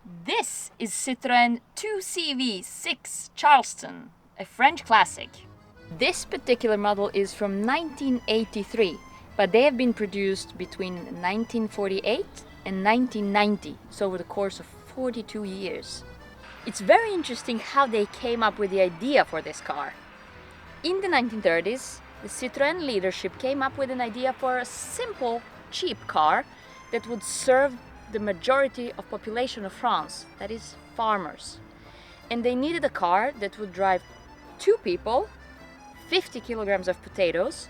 This is Citroen 2CV6 Charleston, a French classic. This particular model is from 1983, but they have been produced between 1948 and 1990, so over the course of 42 years. It's very interesting how they came up with the idea for this car. In the 1930s, the Citroen leadership came up with an idea for a simple, cheap car that would serve the majority of population of France, that is farmers. And they needed a car that would drive 2 people, 50 kilograms of potatoes,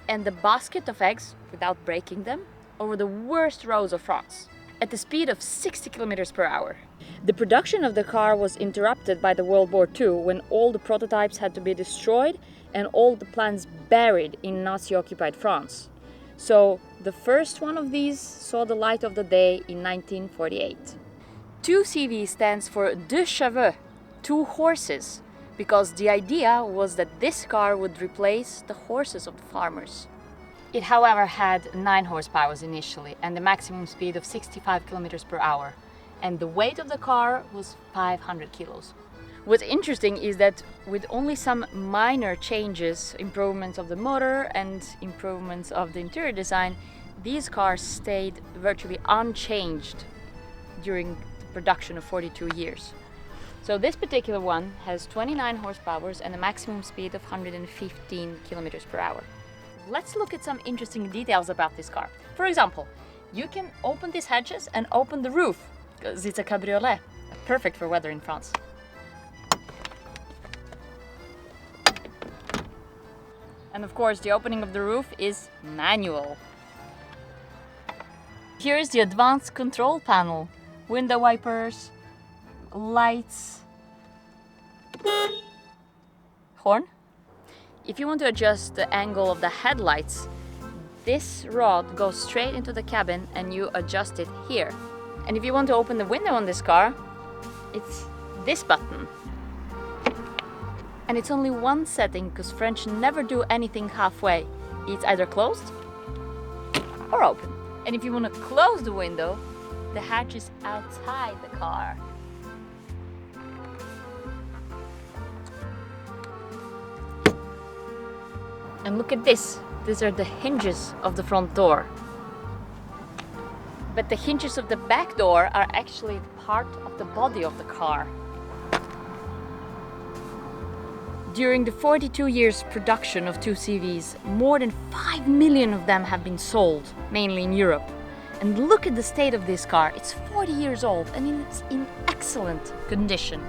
and a basket of eggs without breaking them over the worst roads of France at the speed of 60 kilometers per hour. The production of the car was interrupted by the World War II when all the prototypes had to be destroyed and all the plans buried in Nazi-occupied France. So the first one of these saw the light of the day in 1948. 2CV stands for deux chevaux, 2 horses, because the idea was that this car would replace the horses of the farmers. It, however, had 9 horsepower initially and a maximum speed of 65 kilometers per hour, and the weight of the car was 500 kilos. What's interesting is that with only some minor changes, improvements of the motor and improvements of the interior design, these cars stayed virtually unchanged during the production of 42 years. So this particular one has 29 horsepower and a maximum speed of 115 kilometers per hour. Let's look at some interesting details about this car. For example, you can open these hatches and open the roof, because it's a cabriolet, perfect for weather in France. And of course, the opening of the roof is manual. Here is the advanced control panel. Window wipers, lights, horn. If you want to adjust the angle of the headlights, this rod goes straight into the cabin and you adjust it here. And if you want to open the window on this car, it's this button. And it's only one setting because French never do anything halfway. It's either closed or open. And if you want to close the window, the hatch is outside the car. And look at this. These are the hinges of the front door. But the hinges of the back door are actually part of the body of the car. During the 42 years production of 2CVs, more than 5 million of them have been sold, mainly in Europe. And look at the state of this car. It's 40 years old and it's in excellent condition.